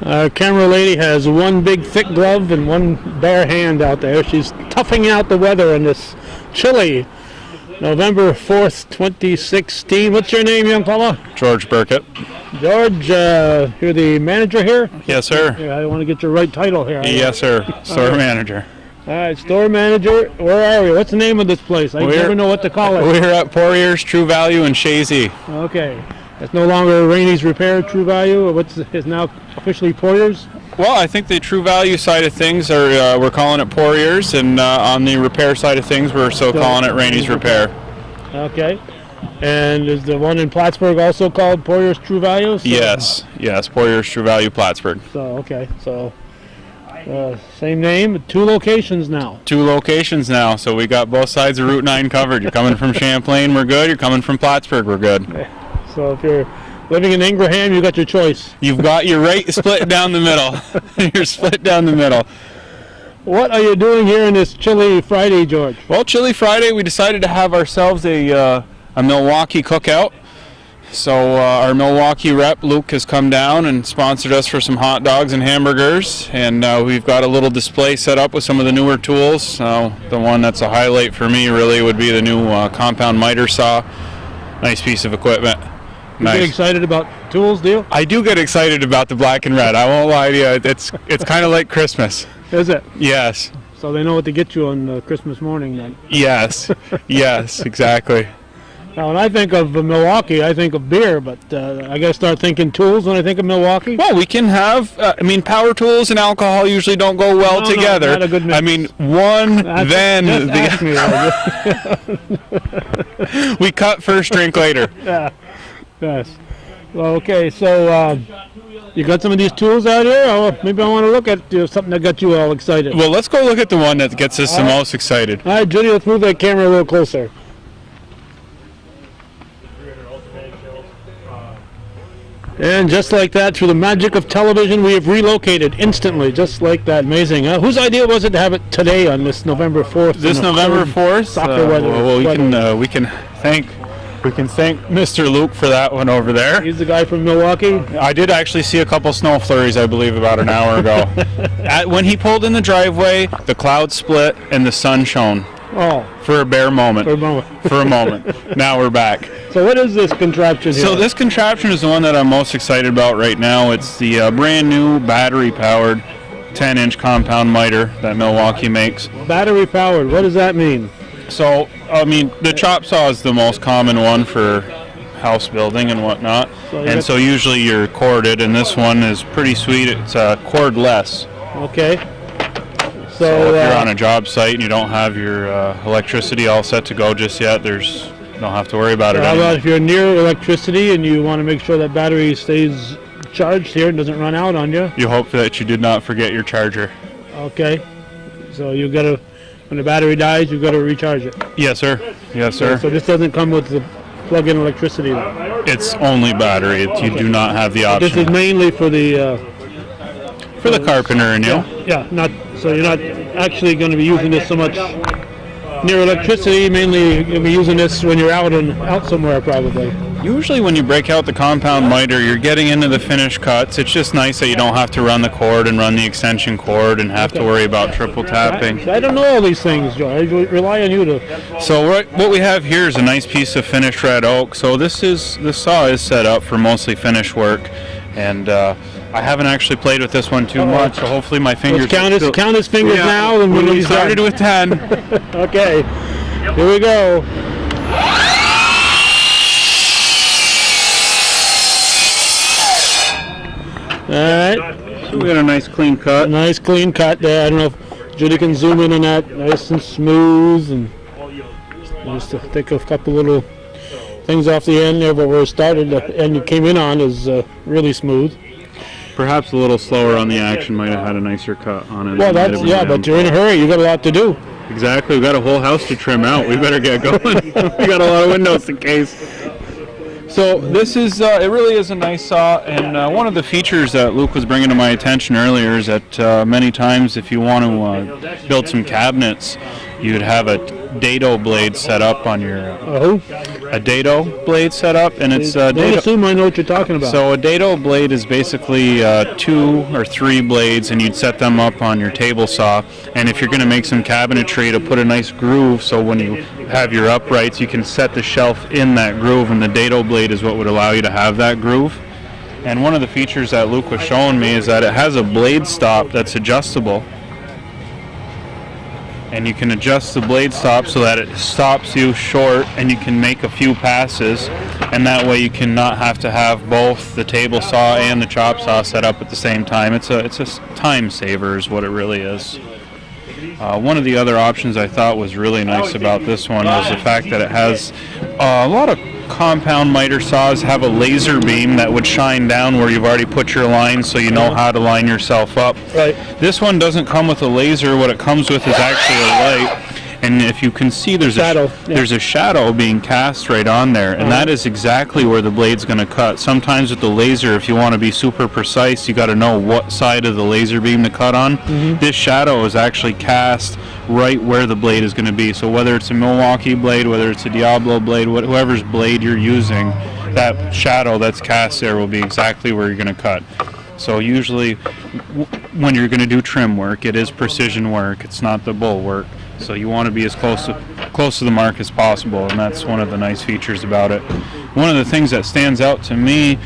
Our camera lady has one big thick glove and one bare hand out there. She's toughing out the weather in this chilly November 4th, 2016. What's your name, young fella? George Burkett. George, you're the manager here? Yes, sir. Yeah, I want to get your right title here. Yes, sir. Store manager. All right, store manager. Where are we? What's the name of this place? I never know what to call it. We're at Poirier's True Value in Chazy. Okay. It's no longer Rainey's Repair True Value. What's is now officially Poirier's? Well, I think the True Value side of things are we're calling it Poirier's, and on the repair side of things, we're still calling it Rainey's Repair. Okay. And is the one in Plattsburgh also called Poirier's True Value? So, yes, Poirier's True Value Plattsburgh. So okay, so same name, 2 locations now. 2 locations now, so we got both sides of Route 9 covered. You're coming from Champlain, we're good. You're coming from Plattsburgh, we're good. So if you're living in Ingraham, you got your choice. You've got your right split down the middle. You're split down the middle. What are you doing here on this chilly Friday, George? Well, chilly Friday, we decided to have ourselves a Milwaukee cookout. So our Milwaukee rep, Luke, has come down and sponsored us for some hot dogs and hamburgers. And we've got a little display set up with some of the newer tools. The one that's a highlight for me really would be the new compound miter saw. Nice piece of equipment. You get excited about tools, do you? I do get excited about the black and red. I won't lie to you. It's kind of like Christmas. Is it? Yes. So they know what to get you on Christmas morning then. Yes. Yes, exactly. Now, when I think of Milwaukee, I think of beer, but I got to start thinking tools when I think of Milwaukee. Well, we can have, power tools and alcohol usually don't go well together. No, not a good mix. I mean, then we cut first, drink later. Yeah. Yes. Well, okay, so you got some of these tools out here? Oh, maybe I want to look at something that got you all excited. Well, let's go look at the one that gets us the most excited. All right, Judy, let's move that camera a little closer. And just like that, through the magic of television, we have relocated instantly, just like that. Amazing. Whose idea was it to have it today on this November 4th? This November 4th? Soccer weather. Well, we can thank Mr. Luke for that one over there. He's the guy from Milwaukee? I did actually see a couple snow flurries, I believe, about an hour ago. When he pulled in the driveway, the clouds split and the sun shone. Oh. For a bare moment. For a moment. Now we're back. So what is this contraption here? So this contraption is the one that I'm most excited about right now. It's the brand new battery-powered 10-inch compound miter that Milwaukee makes. Battery-powered, what does that mean? So, the chop saw is the most common one for house building and whatnot. So usually you're corded, and this one is pretty sweet. It's cordless. Okay. So if you're on a job site and you don't have your electricity all set to go just yet, you don't have to worry about it How anymore. about if you're near electricity and you want to make sure that battery stays charged here and doesn't run out on you? You hope that you did not forget your charger. Okay. So you got to, when the battery dies, you've got to recharge it. Yes, sir. Yes, sir. So this doesn't come with the plug-in electricity then? It's only battery. You do not have the option. This is mainly for the carpenter and you. Yeah. So you're not actually going to be using this so much near electricity. Mainly you'll be using this when you're out somewhere probably. Usually when you break out the compound miter, you're getting into the finished cuts. It's just nice that you don't have to run the cord and run the extension cord and have to worry about triple tapping. I don't know all these things, Joe. I rely on you to. So what we have here is a nice piece of finished red oak. So this saw is set up for mostly finished work, and I haven't actually played with this one too much, so hopefully my fingers... Count his fingers now. And we started with 10. Okay, here we go. All right. So we got a nice clean cut. Nice clean cut there. I don't know if Judy can zoom in on that. Nice and smooth, and just to take a couple little things off the end there, but where it started, the end you came in on is really smooth. Perhaps a little slower on the action, might have had a nicer cut on it. Well, but you're in a hurry. You got a lot to do. Exactly. We've got a whole house to trim out. We better get going. We got a lot of windows in case. So this is, it really is a nice saw, and one of the features that Luke was bringing to my attention earlier is that many times if you want to build some cabinets, you'd have a dado blade set up on your a dado blade setup, and it's Don't assume I know what you're talking about. So a dado blade is basically 2 or 3 blades, and you'd set them up on your table saw. And if you're going to make some cabinetry, to put a nice groove, so when you have your uprights, you can set the shelf in that groove, and the dado blade is what would allow you to have that groove. And one of the features that Luke was showing me is that it has a blade stop that's adjustable. And you can adjust the blade stop so that it stops you short and you can make a few passes, and that way you can not have to have both the table saw and the chop saw set up at the same time. It's a time saver is what it really is. One of the other options I thought was really nice about this one was the fact that it has a lot of compound miter saws have a laser beam that would shine down where you've already put your lines, so you know how to line yourself up. Right. This one doesn't come with a laser. What it comes with is actually a light. And if you can see, there's a shadow being cast right on there, and that is exactly where the blade's going to cut. Sometimes with the laser, if you want to be super precise, you got to know what side of the laser beam to cut on. This shadow is actually cast right where the blade is going to be. So whether it's a Milwaukee blade, whether it's a Diablo blade, whoever's blade you're using, that shadow that's cast there will be exactly where you're going to cut. So usually when you're going to do trim work, it is precision work. It's not the bull work. So you want to be as close to the mark as possible, and that's one of the nice features about it. One of the things that stands out to me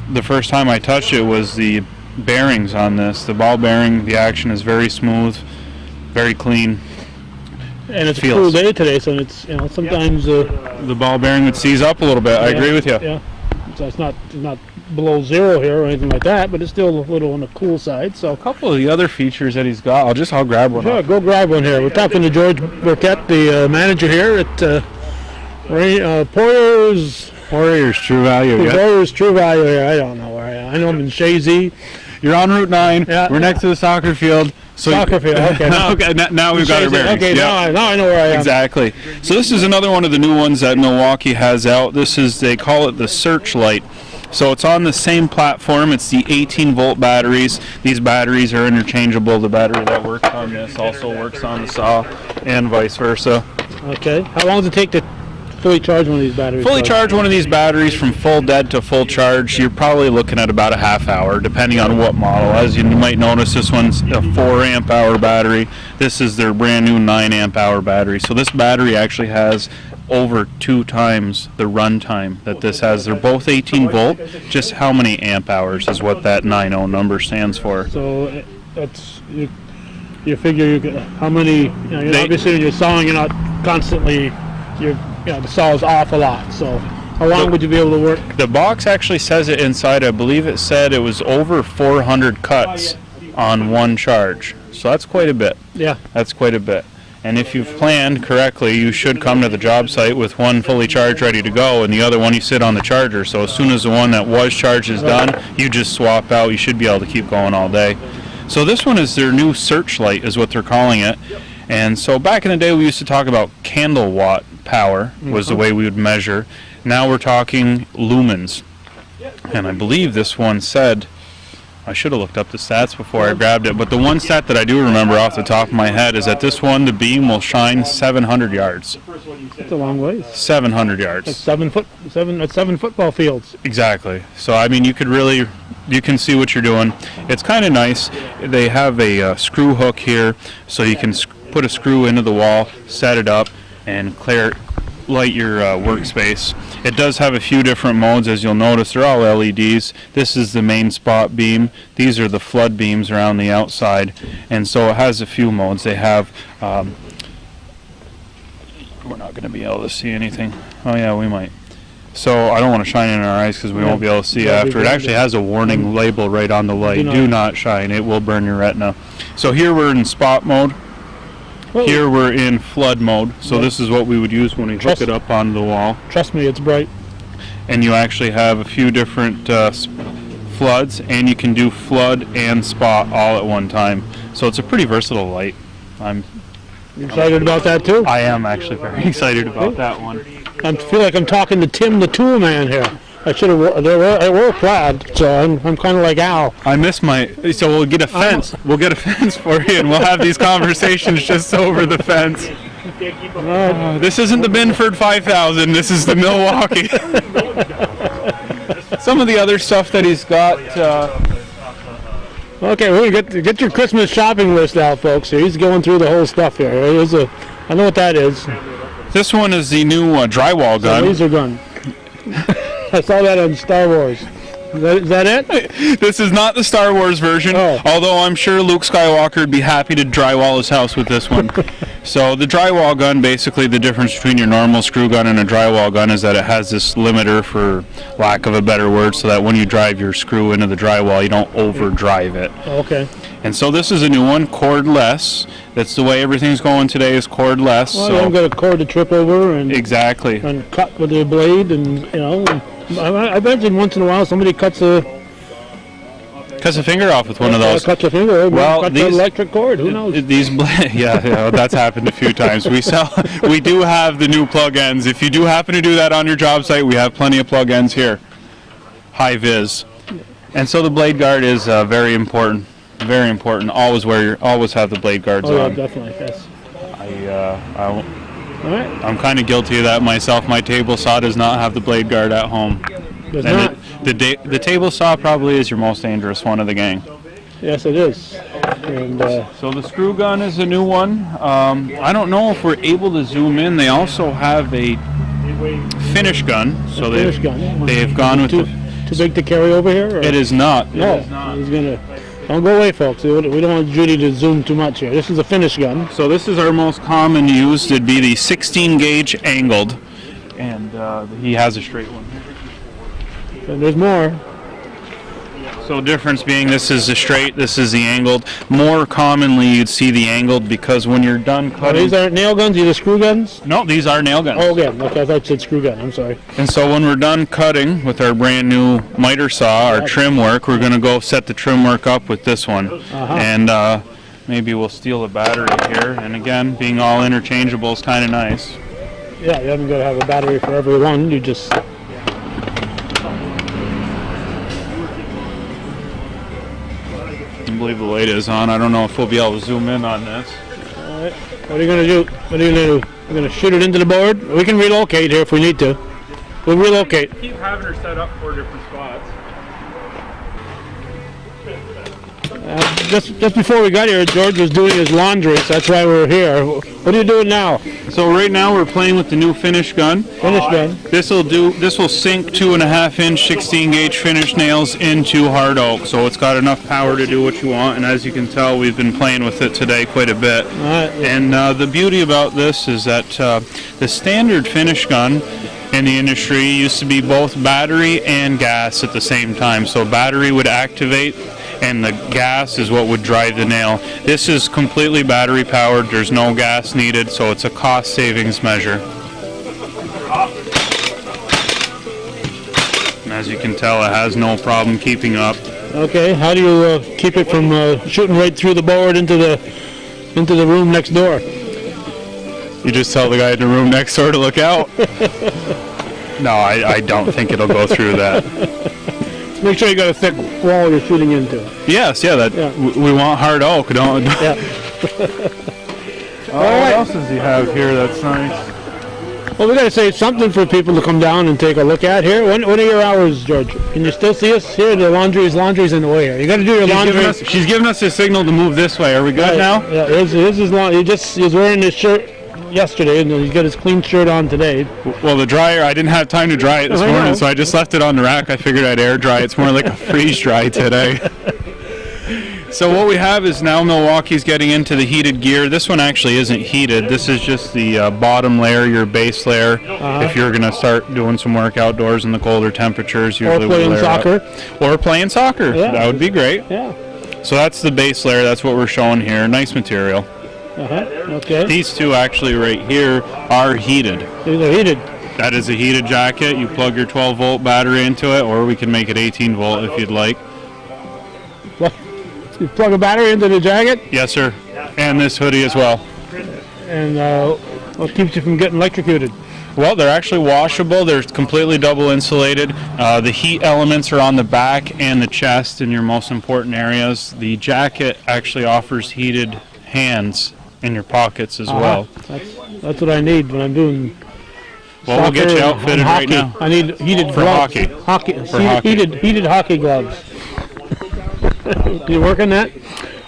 the first time I touched it was the bearings on this. The ball bearing, the action is very smooth, very clean. And it's a cool day today, so it's sometimes the ball bearing would seize up a little bit. I agree with you. Yeah, so it's not below zero here or anything like that, but it's still a little on the cool side. So a couple of the other features that he's got, I'll grab one. Sure, go grab one here. We're talking to George Burkett, the manager here at Poirier's True Value. Poirier's True Value here. I don't know where I am. I know I'm in Chazy. You're on Route 9. Yeah. We're next to the soccer field. So soccer field. Okay. Now we've got our bearings. Okay. Yeah. Now I know where I am. Exactly. So this is another one of the new ones that Milwaukee has out. They call it the Searchlight. So it's on the same platform. It's the 18-volt batteries. These batteries are interchangeable. The battery that works on this also works on the saw, and vice versa. Okay. How long does it take to fully charge one of these batteries? Fully charge one of these batteries from full dead to full charge, you're probably looking at about a half hour, depending on what model. As you might notice, this one's a 4 amp hour battery. This is their brand new 9 amp hour battery. So this battery actually has over 2 times the run time that this has. They're both 18 volt. Just how many amp hours is what that 90 number stands for. So that's you figure you get how many. Obviously, when you're sawing, you're not constantly. The saw is off a lot. So how long would you be able to work? The box actually says it inside. I believe it said it was over 400 cuts on one charge. So that's quite a bit. Yeah. That's quite a bit. And if you've planned correctly, you should come to the job site with one fully charged ready to go, and the other one you sit on the charger. So as soon as the one that was charged is done, you just swap out. You should be able to keep going all day. So this one is their new Searchlight is what they're calling it. And so back in the day we used to talk about candle watt power was the way we would measure. Now we're talking lumens. And I believe this one said, I should have looked up the stats before I grabbed it, but the one stat that I do remember off the top of my head is that this one, the beam will shine 700 yards. That's a long ways. 700 yards. That's 7 football fields. Exactly. So I mean, you can see what you're doing. It's kind of nice. They have a screw hook here, so you can put a screw into the wall, set it up, and light your workspace. It does have a few different modes, as you'll notice. They're all LEDs. This is the main spot beam. These are the flood beams around the outside, and so it has a few modes. They have we're not going to be able to see anything. Oh yeah, we might. So I don't want to shine in our eyes because we won't be able to see after. It actually has a warning label right on the light. Do not shine. It will burn your retina. So here we're in spot mode. Here we're in flood mode, so this is what we would use when we hook it up on the wall. Trust me, it's bright. And you actually have a few different floods, and you can do flood and spot all at one time. So it's a pretty versatile light. You excited about that too? I am actually very excited about that one. I feel like I'm talking to Tim the Tool Man here. I should have. I wore plaid, so I'm kind of like Al. I miss so we'll get a fence. We'll get a fence for you, and we'll have these conversations just over the fence. This isn't the Binford 5000. This is the Milwaukee. Some of the other stuff that he's got. Okay, we're gonna get your Christmas shopping list out, folks. So he's going through the whole stuff here. I know what that is. This one is the new drywall gun. Laser gun. I saw that on Star Wars. Is that it? This is not the Star Wars version, although I'm sure Luke Skywalker would be happy to drywall his house with this one. So the drywall gun, basically the difference between your normal screw gun and a drywall gun is that it has this limiter, for lack of a better word, so that when you drive your screw into the drywall, you don't overdrive it. Okay. And so this is a new one, cordless. That's the way everything's going today, is cordless. Well, you haven't got a cord to trip over and exactly. And cut with the blade, and I imagine once in a while somebody cuts a finger off with one of those. Cuts a finger. Well, cuts an electric cord. Who knows? Yeah, that's happened a few times. We do have the new plug ends. If you do happen to do that on your job site, we have plenty of plug ends here. High vis. And so the blade guard is very important. Very important. Always have the blade guards on. Oh, yeah, definitely. Yes. All right. I'm kind of guilty of that myself. My table saw does not have the blade guard at home. Does not? The table saw probably is your most dangerous one of the gang. Yes, it is. And so the screw gun is a new one. I don't know if we're able to zoom in. They also have a finish gun. So they've gone with too big to carry over here? Or? It is not. No, he's gonna. Don't go away, folks. We don't want Judy to zoom too much here. This is a finish gun. So this is our most common used. It'd be the 16 gauge angled, and he has a straight one. And there's more. So difference being, this is the straight, this is the angled. More commonly you'd see the angled because when you're done cutting... These aren't nail guns, these are screw guns? No, these are nail guns. Oh, again, okay, I thought you said screw gun, I'm sorry. And so when we're done cutting with our brand new miter saw, our trim work, we're going to go set the trim work up with this one. And maybe we'll steal a battery here. And again, being all interchangeable is kind of nice. Yeah, you haven't got to have a battery for every one, you just... I believe the light is on. I don't know if we'll be able to zoom in on this. All right. What are you going to do? What are you going to do? We're going to shoot it into the board? We can relocate here if we need to. We'll relocate. Keep having her set up 4 different spots. Just before we got here, George was doing his laundry, so that's why we're here. What are you doing now? So right now we're playing with the new finish gun. Finish gun. This will sink 2.5-inch 16 gauge finish nails into hard oak, so it's got enough power to do what you want. And as you can tell, we've been playing with it today quite a bit. And the beauty about this is that the standard finish gun in the industry used to be both battery and gas at the same time. So battery would activate and the gas is what would drive the nail. This is completely battery powered. There's no gas needed, so it's a cost savings measure. And as you can tell, it has no problem keeping up. Okay, how do you keep it from shooting right through the board into the room next door? You just tell the guy in the room next door to look out. No, I don't think it'll go through that. Make sure you got a thick wall you're shooting into. Yes, we want hard oak, don't we? Yeah. What else does he have here that's nice? Well, we got to say something for people to come down and take a look at here. When are your hours, George? Can you still see us here? The laundry's in the way here. You got to do your laundry. She's giving us a signal to move this way. Are we good now? Yeah, his is long. He's wearing his shirt yesterday, and he's got his clean shirt on today. Well, the dryer, I didn't have time to dry it this morning, so I just left it on the rack. I figured I'd air dry. It's more like a freeze dry today. So what we have is now Milwaukee's getting into the heated gear. This one actually isn't heated. This is just the bottom layer, your base layer. If you're going to start doing some work outdoors in the colder temperatures, usually or playing soccer. Or playing soccer. Yeah. That would be great. Yeah. So that's the base layer. That's what we're showing here. Nice material. Okay. These two actually right here are heated. These are heated. That is a heated jacket. You plug your 12-volt battery into it, or we can make it 18-volt if you'd like. You plug a battery into the jacket? Yes, sir. And this hoodie as well. And what keeps you from getting electrocuted? Well, they're actually washable. They're completely double insulated. The heat elements are on the back and the chest in your most important areas. The jacket actually offers heated hands in your pockets as well. That's what I need when I'm doing. Well, we'll get you soccer and outfitted right hockey. now. I need heated For gloves. hockey. For hockey. Heated hockey gloves. You work on that?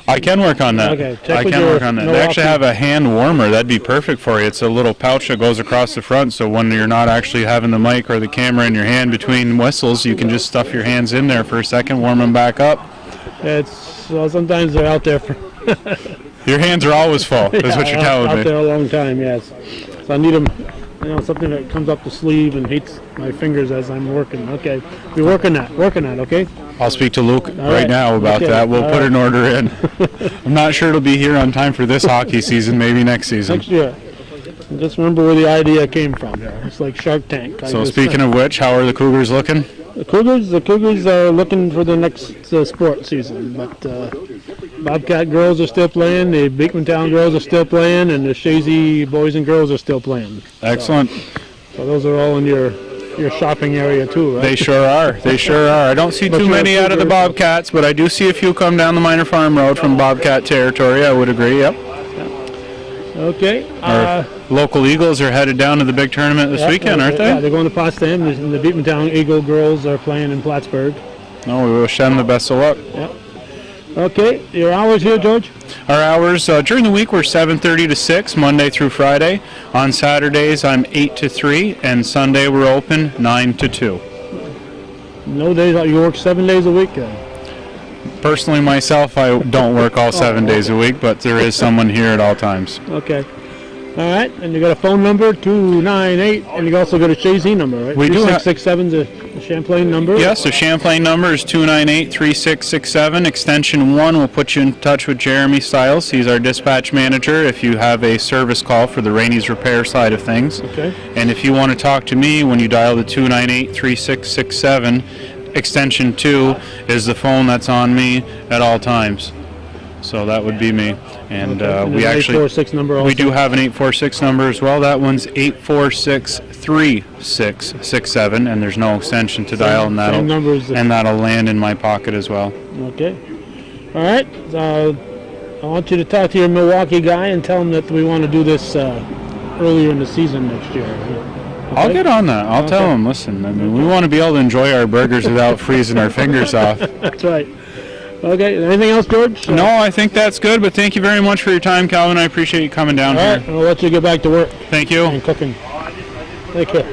I can work on that. Okay, check I with can your work on that. They Milwaukee. actually have a hand warmer. That'd be perfect for you. It's a little pouch that goes across the front, so when you're not actually having the mic or the camera in your hand between whistles, you can just stuff your hands in there for a second, warm them back up. Well, sometimes they're out there for. Your hands are always full, is what you're telling out me. there a long time, yes. So I need them, something that comes up the sleeve and heats my fingers as I'm working. Okay, we're working that, okay? I'll speak to Luke right right. now about Okay. that. We'll All put right. an order in. I'm not sure it'll be here on time for this hockey season, maybe next season. Next year. Just remember where the idea came from. It's like Shark Tank. So speaking of which, how are the Cougars looking? The Cougars are looking for the next sport season, but Bobcat girls are still playing, the Beekmantown girls are still playing, and the Chazy boys and girls are still playing. Excellent. So those are all in your shopping area too, right? They sure are. They sure are. I don't see But too you're a many out of the Cougar. Bobcats, but I do see a few come down the Minor Farm Road from Bobcat territory. I would agree, yep. Okay. Our local Eagles are headed down to the big tournament this weekend, aren't Yeah, they? they're going to Potsdam, and the Beekmantown Eagle girls are playing in Plattsburgh. No, we wish them the best of luck. Yep. Okay, your hours here, George? Our hours during the week we're 7:30 to 6, Monday through Friday. On Saturdays I'm 8 to 3, and Sunday we're open 9 to 2. No days, you work 7 days a week then? Personally, myself, I don't work all 7 days a week, but there is someone here at all times. Okay. All right, and you got a phone number, 298, and you also got a Chazy number, right? We do have- 3667 is the Champlain number? Yes, the Champlain number is 298-3667. Extension 1 will put you in touch with Jeremy Stiles. He's our dispatch manager if you have a service call for the Rainey's repair side of things. Okay. And if you want to talk to me, when you dial the 298-3667, extension 2 is the phone that's on me at all times. So that would be me. And And we there's an actually 846 number also. we do have an 846 number as well. That one's 846-3667, and there's no extension to dial, and same number as the- that'll land in my pocket as well. Okay. All right. I want you to talk to your Milwaukee guy and tell him that we want to do this earlier in the season next year. I'll Okay? get on that. I'll tell him, listen, I mean, we want to be able to enjoy our burgers without freezing our fingers off. That's right. Okay. Anything else, George? No, I think that's good, but thank you very much for your time, Calvin. I appreciate you coming down All here. right. I'll let you get back to work Thank you. and cooking. Take care.